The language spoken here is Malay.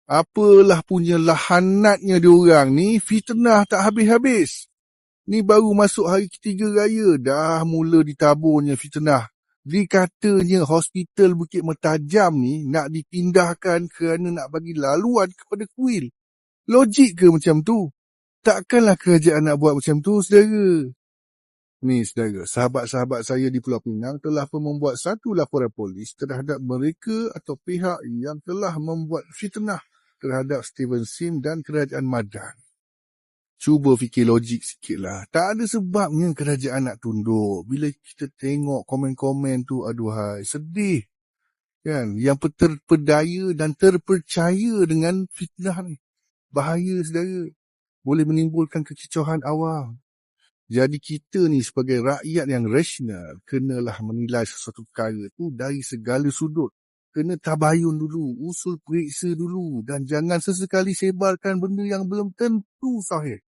Apalah punya lahanatnya diorang ni, fitnah tak habis-habis. Ni baru masuk hari ketiga raya, dah mula ditaburnya fitnah. Dikatanya hospital Bukit Mertajam ni nak dipindahkan kerana nak bagi laluan kepada kuil. Logik ke macam tu? Takkanlah kerajaan nak buat macam tu, saudara. Ni, saudara, sahabat-sahabat saya di Pulau Pinang telah pun membuat satu laporan polis terhadap mereka atau pihak yang telah membuat fitnah terhadap Steven Sim dan Kerajaan Madan. Cuba fikir logik sikit lah. Tak ada sebabnya kerajaan nak tunduk. Bila kita tengok komen-komen tu, aduhai, sedih. Kan? Yang terpedaya dan terpercaya dengan fitnah ni. Bahaya, saudara. Boleh menimbulkan kekicauan awam. Jadi kita ni sebagai rakyat yang rasional, kenalah menilai sesuatu perkara tu dari segala sudut. Kena tabayun dulu, usul periksa dulu dan jangan sesekali sebarkan benda yang belum tentu sahih.